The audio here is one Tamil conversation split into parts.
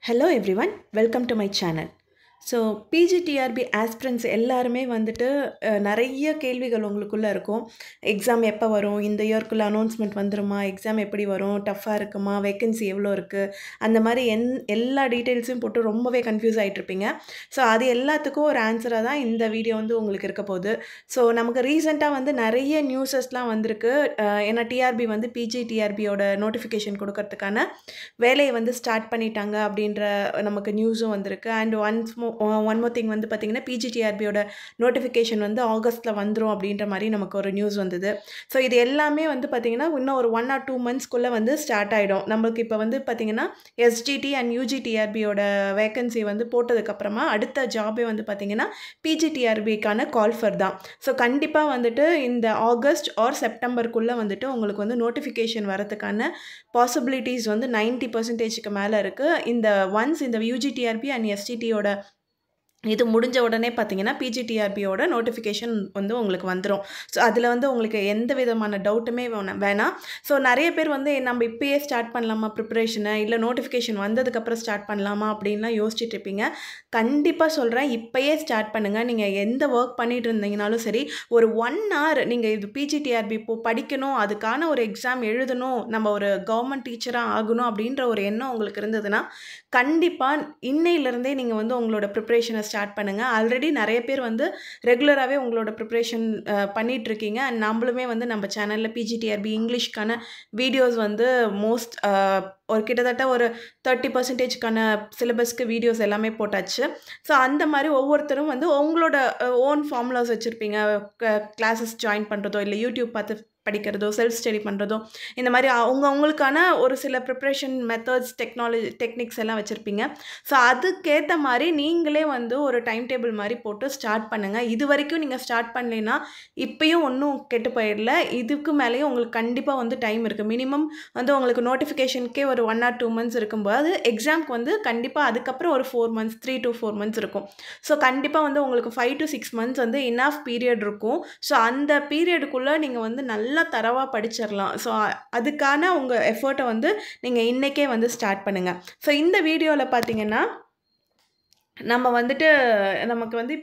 Hello everyone, welcome to my channel. So PGTRB aspirants எல்லாருமே வந்துட்டு நிறைய கேள்விகள் உங்களுக்குள்ளே இருக்கும். எக்ஸாம் எப்போ வரும், இந்த இயர்க்குள்ளே அனௌன்ஸ்மெண்ட் வந்துருமா, எக்ஸாம் எப்படி வரும், டஃப்பாக இருக்குமா, வேக்கன்சி எவ்வளோ இருக்குது, அந்த மாதிரி எல்லா டீட்டெயில்ஸையும் போட்டு ரொம்பவே கன்ஃபியூஸ் ஆகிட்ருப்பீங்க. ஸோ அது எல்லாத்துக்கும் ஒரு ஆன்சராக தான் இந்த வீடியோ வந்து உங்களுக்கு இருக்க போகுது. ஸோ நமக்கு ரீசெண்டாக வந்து நிறைய நியூஸஸ்லாம் வந்திருக்கு. ஏன்னா டிஆர்பி வந்து பிஜிடிஆர்பியோட நோட்டிஃபிகேஷன் கொடுக்கறதுக்கான வேலையை வந்து ஸ்டார்ட் பண்ணிட்டாங்க அப்படின்ற நமக்கு நியூஸும் வந்திருக்கு. அண்ட் ஒன் மோர் திங் வந்து பார்த்திங்கன்னா பிஜிடிஆர்பியோட நோட்டிஃபிகேஷன் வந்து ஆகஸ்ட்டில் வந்துடும் அப்படின்ற மாதிரி நமக்கு ஒரு நியூஸ் வந்தது. ஸோ இது எல்லாமே வந்து பார்த்திங்கன்னா இன்னும் ஒரு 1 or 2 monthsக்குள்ளே வந்து ஸ்டார்ட் ஆகிடும். நம்மளுக்கு இப்போ வந்து பார்த்திங்கன்னா எஸ்ஜிடி அண்ட் யூஜிடிஆர்பியோட வேக்கன்சி வந்து போட்டதுக்கப்புறமா அடுத்த ஜாபே வந்து பார்த்திங்கன்னா பிஜிடிஆர்பிக்கான கால்ஃபர் தான். ஸோ கண்டிப்பாக வந்துட்டு இந்த ஆகஸ்ட் ஆர் செப்டம்பருக்குள்ளே வந்துட்டு உங்களுக்கு வந்து நோட்டிஃபிகேஷன் வரதுக்கான பாசிபிலிட்டிஸ் வந்து 90% மேலே இருக்குது. இந்த யூஜிடிஆர்பி அண்ட் எஸ்டிடியோட இது முடிஞ்ச உடனே பார்த்தீங்கன்னா பிஜிடிஆர்பியோட நோட்டிஃபிகேஷன் வந்து உங்களுக்கு வந்துடும். ஸோ அதில் வந்து உங்களுக்கு எந்த விதமான டவுட்டுமே வேணாம். ஸோ நிறைய பேர் வந்து நம்ம இப்போயே ஸ்டார்ட் பண்ணலாமா ப்ரிப்பரேஷனை, இல்லை நோட்டிஃபிகேஷன் வந்ததுக்கப்புறம் ஸ்டார்ட் பண்ணலாமா அப்படின்லாம் யோசிச்சுட்டு இருப்பீங்க. கண்டிப்பாக சொல்கிறேன், இப்போயே ஸ்டார்ட் பண்ணுங்கள். நீங்கள் எந்த ஒர்க் பண்ணிகிட்டு இருந்தீங்கனாலும் சரி, ஒரு 1 hour நீங்கள் இது பிஜிடிஆர்பி இப்போது படிக்கணும், அதுக்கான ஒரு எக்ஸாம் எழுதணும், நம்ம ஒரு கவர்மெண்ட் டீச்சராக ஆகணும் அப்படின்ற ஒரு எண்ணம் உங்களுக்கு இருந்ததுன்னா கண்டிப்பாக இன்னையிலேருந்தே நீங்கள் வந்து உங்களோட ப்ரிப்ரேஷனை ஸ்டார்ட் பண்ணுங்கள். ஆல்ரெடி நிறைய பேர் வந்து ரெகுலராகவே உங்களோட ப்ரிப்ரேஷன் பண்ணிகிட்ருக்கீங்க. அண்ட் நம்மளுமே வந்து நம்ம சேனலில் பிஜிடிஆர்பி இங்கிலீஷ்க்கான வீடியோஸ் வந்து ஒரு கிட்டத்தட்ட ஒரு 30%க்கான சிலபஸ்க்கு வீடியோஸ் எல்லாமே போட்டாச்சு. ஸோ அந்த மாதிரி ஒவ்வொருத்தரும் வந்து உங்களோட ஓன் ஃபார்முலாஸ் வச்சுருப்பீங்க. கிளாஸஸ் ஜாயின் பண்ணுறதோ, இல்லை யூடியூப் பார்த்து படிக்கிறதோ, செல்ஃப் ஸ்டடி பண்ணுறதோ, இந்த மாதிரி அவங்களுக்கான ஒரு சில ப்ரிப்ரேஷன் மெத்தட்ஸ், டெக்னிக்ஸ் எல்லாம் வச்சுருப்பீங்க. ஸோ அதுக்கேற்ற மாதிரி நீங்களே வந்து ஒரு டைம் டேபிள் மாதிரி போட்டு ஸ்டார்ட் பண்ணுங்கள். இது வரைக்கும் நீங்கள் ஸ்டார்ட் பண்ணலைன்னா இப்போயும் ஒன்றும் கெட்டு போயிடல. இதுக்கு மேலேயும் உங்களுக்கு கண்டிப்பாக வந்து டைம் இருக்குது. மினிமம் வந்து உங்களுக்கு நோட்டிஃபிகேஷனுக்கே ஒரு 1 or 2 months இருக்கும்போது எக்ஸாம்க்கு வந்து கண்டிப்பாக அதுக்கப்புறம் ஒரு 4 months 3 to 4 months இருக்கும். ஸோ கண்டிப்பாக வந்து உங்களுக்கு 5 to 6 months வந்து இனஃப் பீரியட் இருக்கும். ஸோ அந்த பீரியடுக்குள்ளே நீங்கள் வந்து நல்லா தரவாக படிச்சிடலாம். ஸோ அதுக்கான உங்கள் எஃபர்ட்டை வந்து நீங்கள் இன்றைக்கே வந்து ஸ்டார்ட் பண்ணுங்கள். ஸோ இந்த வீடியோவில் பார்த்தீங்கன்னா நம்ம வந்துட்டு நமக்கு வந்து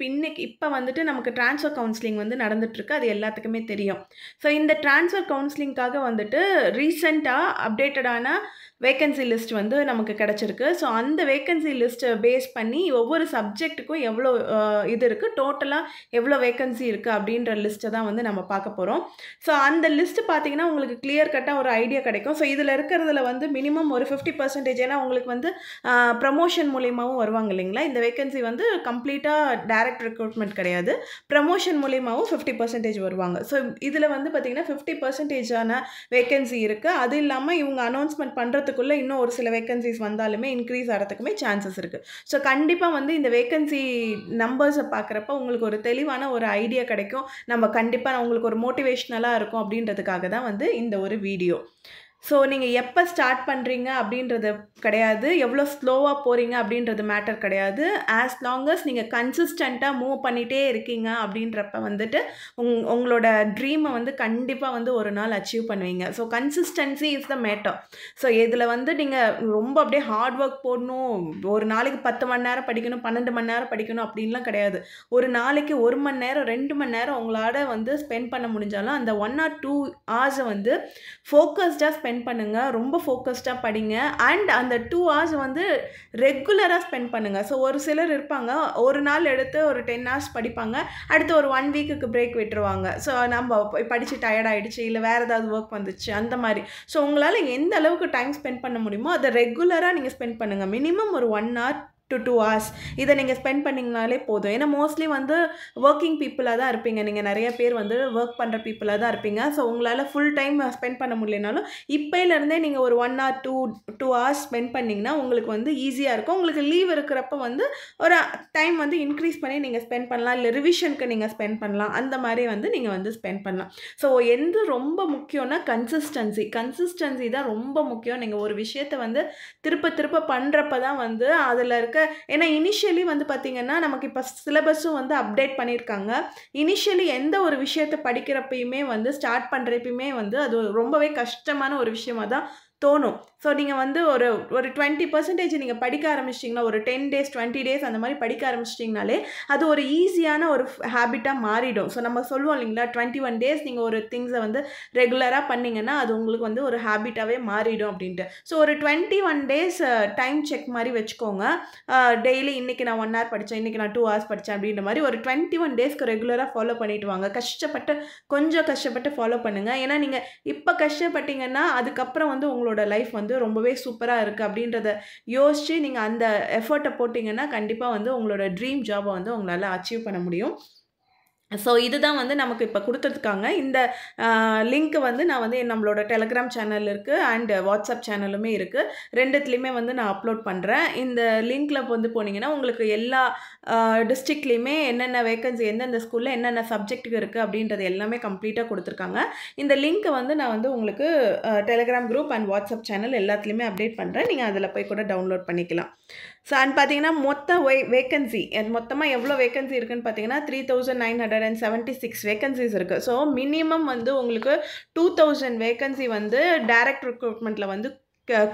இப்போ வந்துட்டு நமக்கு ட்ரான்ஸ்ஃபர் கவுன்சிலிங் வந்து நடந்துகிட்ருக்கு. அது எல்லாத்துக்குமே தெரியும். ஸோ இந்த ட்ரான்ஸ்ஃபர் கவுன்சிலிங்காக வந்துட்டு ரீசெண்டாக அப்டேட்டடான வேக்கன்சி லிஸ்ட் வந்து நமக்கு கிடச்சிருக்கு. ஸோ அந்த வேக்கன்சி லிஸ்ட்டை பேஸ் பண்ணி ஒவ்வொரு சப்ஜெக்ட்டுக்கும் எவ்வளோ இது இருக்குது, டோட்டலாக எவ்வளோ வேக்கன்சி இருக்குது அப்படின்ற லிஸ்ட்டை தான் வந்து நம்ம பார்க்க போகிறோம். ஸோ அந்த லிஸ்ட்டு பார்த்தீங்கன்னா உங்களுக்கு கிளியர் கட்டாக ஒரு ஐடியா கிடைக்கும். ஸோ இதில் இருக்கிறதுல வந்து மினிமம் ஒரு 50%, ஏன்னா உங்களுக்கு வந்து ப்ரமோஷன் மூலியமாகவும் வருவாங்க இல்லைங்களா. இந்த வேக்கன்சி வந்து கம்ப்ளீட்டாக டைரக்ட் ரெக்ரூட்மெண்ட் கிடையாது, ப்ரமோஷன் மூலியமாகவும் 50% வருவாங்க. ஸோ இதில் வந்து பார்த்திங்கன்னா 50%ஆன வேக்கன்சி இருக்குது. அது இல்லாமல் இவங்க அனௌன்ஸ்மெண்ட் பண்ணுறதுக்குள்ளே இன்னும் ஒரு சில வேக்கன்சிஸ் வந்தாலுமே இன்க்ரீஸ் ஆகிறதுக்குமே சான்சஸ் இருக்குது. ஸோ கண்டிப்பாக வந்து இந்த வேக்கன்சி நம்பர்ஸை பார்க்குறப்ப உங்களுக்கு ஒரு தெளிவான ஒரு ஐடியா கிடைக்கும். நம்ம கண்டிப்பாக உங்களுக்கு ஒரு மோட்டிவேஷ்னலாக இருக்கும் அப்படின்றதுக்காக தான் வந்து இந்த ஒரு வீடியோ. ஸோ நீங்கள் எப்போ ஸ்டார்ட் பண்ணுறீங்க அப்படின்றது கிடையாது, எவ்வளோ ஸ்லோவாக போகிறீங்க அப்படின்றது மேட்டர் கிடையாது. ஆஸ் லாங் அஸ் நீங்கள் கன்சிஸ்டண்ட்டாக மூவ் பண்ணிகிட்டே இருக்கீங்க அப்படின்றப்ப வந்துட்டு உங்களோட ட்ரீமை வந்து கண்டிப்பாக வந்து ஒரு நாள் அச்சீவ் பண்ணுவீங்க. So consistency is the matter. So இதில் வந்து நீங்கள் ரொம்ப அப்படியே ஹார்ட் ஒர்க் போடணும், ஒரு நாளைக்கு 10 மணி நேரம் படிக்கணும், 12 மணி நேரம் படிக்கணும் அப்படின்லாம் கிடையாது. ஒரு நாளைக்கு 1 மணி நேரம் 2 மணி நேரம் உங்களால் வந்து ஸ்பெண்ட் பண்ண முடிஞ்சாலும் அந்த 1 or 2 hours வந்து ஃபோக்கஸ்டாக ஸ்பெண்ட் பண்ணுங்கள். ரொம்ப ஃபோக்கஸ்டாக படிங்க. அண்ட் அந்த 2 hours வந்து ரெகுலராக ஸ்பெண்ட் பண்ணுங்கள். ஸோ ஒரு சிலர் இருப்பாங்க, ஒரு நாள் எடுத்து ஒரு 10 hours படிப்பாங்க, அடுத்து ஒரு 1 weekக்கு பிரேக் விட்டுருவாங்க. ஸோ நம்ம படித்து டயர்ட் ஆகிடுச்சு, இல்லை வேறு ஏதாவது ஒர்க் வந்துச்சு, அந்த மாதிரி. ஸோ உங்களால் எந்த அளவுக்கு டைம் ஸ்பெண்ட் பண்ண முடியுமோ அதை ரெகுலராக நீங்கள் ஸ்பெண்ட் பண்ணுங்கள். மினிமம் ஒரு 1 hour to 2 hours இதை நீங்கள் ஸ்பெண்ட் பண்ணிங்கனாலே போதும். ஏன்னா மோஸ்ட்லி வந்து ஒர்க்கிங் பீப்புளாக தான் இருப்பீங்க. நீங்கள் நிறைய பேர் வந்து ஒர்க் பண்ணுற பீப்புளாக தான் இருப்பீங்க. ஸோ உங்களால் ஃபுல் டைம் ஸ்பெண்ட் பண்ண முடியலனாலும் இப்போலேருந்தே நீங்கள் ஒரு 1 or 2 hours ஸ்பெண்ட் பண்ணிங்கன்னா உங்களுக்கு வந்து ஈஸியாக இருக்கும். உங்களுக்கு லீவ் இருக்கிறப்ப வந்து ஒரு டைம் வந்து இன்க்ரீஸ் பண்ணி நீங்கள் ஸ்பெண்ட் பண்ணலாம், இல்லை ரிவிஷனுக்கு நீங்கள் ஸ்பெண்ட் பண்ணலாம், அந்த மாதிரி வந்து நீங்கள் வந்து ஸ்பெண்ட் பண்ணலாம். ஸோ எது ரொம்ப முக்கியம்னா கன்சிஸ்டன்சி தான் ரொம்ப முக்கியம். நீங்கள் ஒரு விஷயத்தை வந்து திருப்ப பண்ணுறப்ப தான் வந்து அதில் இருக்க, ஏன்னா இனிஷியலி வந்து பார்த்திங்கன்னா நமக்கு இப்போ சிலபஸும் வந்து அப்டேட் பண்ணியிருக்காங்க. இனிஷியலி எந்த ஒரு விஷயத்தை படிக்கிறப்பயுமே வந்து ஸ்டார்ட் பண்ணுறப்பயுமே வந்து அது ரொம்பவே கஷ்டமான ஒரு விஷயமாக தான் தோணும். ஸோ நீங்கள் வந்து ஒரு ஒரு 20% நீங்கள் படிக்க ஆரம்பிச்சிட்டிங்கன்னா, ஒரு 10 டேஸ் 20 டேஸ் அந்த மாதிரி படிக்க ஆரம்பிச்சிட்டிங்கனாலே அது ஒரு ஈஸியான ஒரு ஹேபிட்டாக மாறிடும். ஸோ நம்ம சொல்லுவோம் இல்லைங்களா, 21 டேஸ் நீங்கள் ஒரு திங்ஸை வந்து ரெகுலராக பண்ணிங்கன்னா அது உங்களுக்கு வந்து ஒரு ஹேபிட்டாகவே மாறிடும் அப்படின்ட்டு. ஸோ ஒரு 21 டேஸ் டைம் செக் மாதிரி வச்சுக்கோங்க. டெய்லி இன்றைக்கி நான் 1 ஹவர் படித்தேன், இன்றைக்கி நான் 2 ஹவர்ஸ் படித்தேன் அப்படின்ற மாதிரி ஒரு 21 டேஸ்க்கு ரெகுலராக ஃபாலோ பண்ணிட்டு வாங்க. கொஞ்சம் கஷ்டப்பட்டு ஃபாலோ பண்ணுங்கள். ஏன்னா நீங்கள் இப்போ கஷ்டப்பட்டீங்கன்னா அதுக்கப்புறம் வந்து உங்களோட லைஃப் வந்து ரொம்பவே சூப்பராக இருக்குது அப்படின்றத யோசித்து நீங்கள் அந்த எஃபர்ட்டை போட்டிங்கன்னா கண்டிப்பாக வந்து உங்களோட ட்ரீம் ஜாபை வந்து உங்களால் அச்சீவ் பண்ண முடியும். ஸோ இதுதான் வந்து நமக்கு இப்போ கொடுத்துருக்காங்க. இந்த லிங்க்கு வந்து நான் வந்து நம்மளோட டெலகிராம் சேனல் இருக்குது அண்ட் வாட்ஸ்அப் சேனலுமே இருக்குது. ரெண்டுத்துலேயுமே வந்து நான் அப்லோட் பண்ணுறேன். இந்த லிங்க்கில் வந்து போனீங்கன்னா உங்களுக்கு எல்லா டிஸ்ட்ரிக்ட்லேயுமே என்னென்ன வேக்கன்சி எந்தெந்த ஸ்கூலில் என்னென்ன சப்ஜெக்ட்டுக்கு இருக்குது அப்படின்றது எல்லாமே கம்ப்ளீட்டாக கொடுத்துருக்காங்க. இந்த லிங்க்கை வந்து நான் வந்து உங்களுக்கு Telegram group and WhatsApp channel எல்லாத்துலேயுமே அப்டேட் பண்ணுறேன். நீங்கள் அதில் போய் கூட டவுன்லோட் பண்ணிக்கலாம். ஸோ அண்ட் பார்த்தீங்கன்னா மொத்த வேக்கன்சி மொத்தமாக எவ்வளோ வேக்கன்சி இருக்குதுன்னு பார்த்தீங்கன்னா 3976 வேக்கன்சிஸ் இருக்குது. ஸோ மினிமம் வந்து உங்களுக்கு 2000 வேக்கன்சி வந்து டைரக்ட் ரெக்ரூட்மெண்ட்டில் வந்து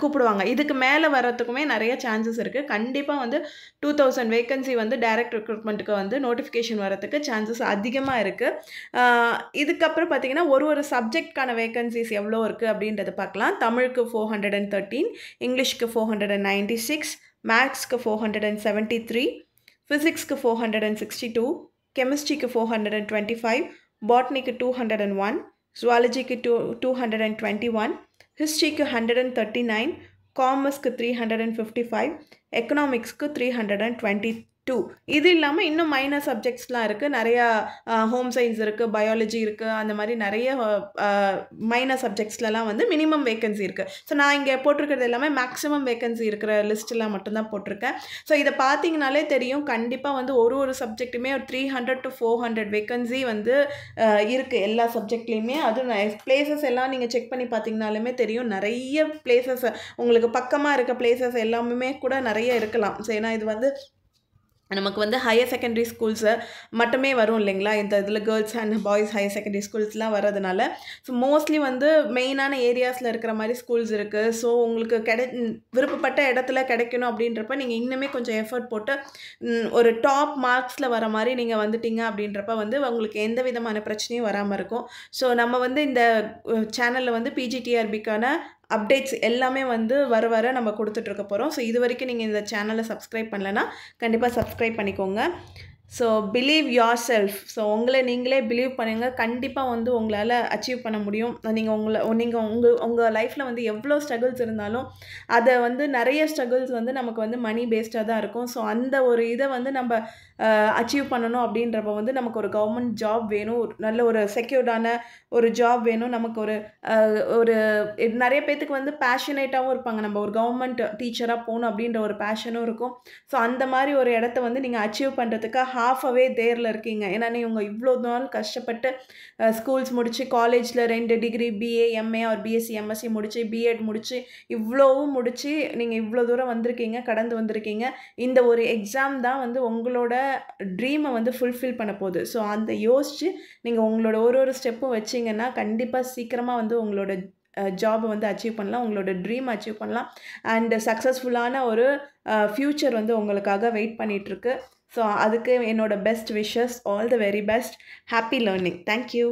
கூப்பிடுவாங்க. இதுக்கு மேலே வர்றதுக்குமே நிறைய சான்சஸ் இருக்குது. கண்டிப்பாக வந்து 2000 வேக்கன்சி வந்து டைரக்ட் ரெக்ரூட்மெண்ட்டுக்கு வந்து நோட்டிஃபிகேஷன் வரதுக்கு சான்சஸ் அதிகமாக இருக்குது. இதுக்கப்புறம் பார்த்தீங்கன்னா ஒரு சப்ஜெக்ட்கான வேக்கன்சிஸ் எவ்வளோ இருக்குது அப்படின்றத பார்க்கலாம். தமிழுக்கு 413, இங்கிலீஷ்க்கு 496, மேத்ஸ்க்கு 473, ஃபிசிக்ஸ்க்கு 462, கெமிஸ்ட்ரிக்கு 425, பாட்னிக்கு 201, ஜுவாலஜிக்கு 221, ஹிஸ்ட்ரிக்கு 139, காமர்ஸ்க்கு 355, எக்கனாமிக்ஸ்க்கு 322. இது இல்லாமல் இன்னும் மைனர் சப்ஜெக்ட்ஸ்லாம் இருக்குது. நிறையா ஹோம் சயின்ஸ் இருக்குது, பயாலஜி இருக்குது, அந்த மாதிரி நிறைய மைனர் சப்ஜெக்ட்ஸ்லலாம் வந்து மினிமம் வேக்கன்சி இருக்குது. ஸோ நான் இங்கே போட்டிருக்கிறது எல்லாமே மேக்ஸிமம் வேக்கன்சி இருக்கிற லிஸ்ட்டெலாம் மட்டும்தான் போட்டிருக்கேன். ஸோ இதை பார்த்தீங்கனாலே தெரியும், கண்டிப்பாக வந்து ஒரு சப்ஜெக்ட்டுமே ஒரு 300 to 400 வேக்கன்சி வந்து இருக்குது எல்லா சப்ஜெக்ட்லேயுமே. அதுவும் பிளேசஸ் எல்லாம் நீங்கள் செக் பண்ணி பார்த்தீங்கனாலுமே தெரியும், நிறைய பிளேசஸ் உங்களுக்கு பக்கமாக இருக்க பிளேசஸ் எல்லாமே கூட நிறைய இருக்கலாம். ஸோ ஏன்னா இது வந்து நமக்கு வந்து ஹையர் செகண்டரி ஸ்கூல்ஸு மட்டுமே வரும் இல்லைங்களா, இந்த இதில் girls and boys higher secondary ஸ்கூல்ஸ்லாம் வர்றதுனால. ஸோ மோஸ்ட்லி வந்து மெயினான ஏரியாஸில் இருக்கிற மாதிரி ஸ்கூல்ஸ் இருக்குது. ஸோ உங்களுக்கு விருப்பப்பட்ட இடத்துல கிடைக்கணும் அப்படின்றப்ப நீங்கள் இன்னுமே கொஞ்சம் எஃபர்ட் போட்டு ஒரு டாப் மார்க்ஸில் வர மாதிரி நீங்கள் வந்துட்டீங்க அப்படின்றப்ப வந்து உங்களுக்கு எந்த விதமான பிரச்சனையும் வராமல் இருக்கும். ஸோ நம்ம வந்து இந்த சேனலில் வந்து பிஜிடிஆர்பிக்கான அப்டேட்ஸ் எல்லாமே வந்து வர நம்ம கொடுத்துட்ருக்க போகிறோம். ஸோ இது வரைக்கும் நீங்கள் இந்த சேனலை சப்ஸ்கிரைப் பண்ணலைன்னா கண்டிப்பாக சப்ஸ்கிரைப் பண்ணிக்கோங்க. So believe your self. So உங்களை நீங்களே பிலீவ் பண்ணுங்கள். கண்டிப்பாக வந்து உங்களால் அச்சீவ் பண்ண முடியும். நீங்கள் உங்கள் லைஃப்பில் வந்து எவ்வளோ ஸ்ட்ரகிள்ஸ் இருந்தாலும் அதை வந்து நிறைய ஸ்ட்ரகிள்ஸ் வந்து நமக்கு வந்து மணி பேஸ்டாக தான் இருக்கும். ஸோ அந்த ஒரு இதை வந்து நம்ம அச்சீவ் பண்ணணும் அப்படின்றப்ப வந்து நமக்கு ஒரு கவர்மெண்ட் ஜாப் வேணும், நல்ல ஒரு செக்யூர்டான ஒரு ஜாப் வேணும். நமக்கு ஒரு நிறைய பேத்துக்கு வந்து பேஷனேட்டாகவும் இருப்பாங்க, நம்ம ஒரு கவர்மெண்ட் டீச்சராக போகணும் அப்படின்ற ஒரு பேஷனும் இருக்கும். ஸோ அந்த மாதிரி ஒரு இடத்த வந்து நீங்கள் அச்சீவ் பண்ணுறதுக்கு ஹாஃப்-அவே தேரில் இருக்கீங்க. ஏன்னா நீங்கள் இவ்வளோ நாள் கஷ்டப்பட்டு ஸ்கூல்ஸ் முடித்து காலேஜில் 2 டிகிரி பிஏ எம்ஏ ஒரு பிஎஸ்சி எம்எஸ்சி முடித்து பிஎட் முடித்து இவ்வளோவும் முடித்து நீங்கள் இவ்வளோ தூரம் வந்திருக்கீங்க, கடந்து வந்திருக்கீங்க. இந்த ஒரு எக்ஸாம் தான் வந்து உங்களோட ட்ரீமை வந்து ஃபுல்ஃபில் பண்ண போகுது. ஸோ அந்த யோசித்து நீங்கள் உங்களோட ஒரு ஸ்டெப்பும் வச்சிங்கன்னா கண்டிப்பாக சீக்கிரமாக வந்து உங்களோட ஜாபை வந்து அச்சீவ் பண்ணலாம், உங்களோட ட்ரீம் அச்சீவ் பண்ணலாம். அண்ட் சக்ஸஸ்ஃபுல்லான ஒரு ஃப்யூச்சர் வந்து உங்களுக்காக வெயிட் பண்ணிகிட்ருக்கு. ஸோ அதுக்கு என்னோட best wishes, all the very best. Happy learning. Thank you.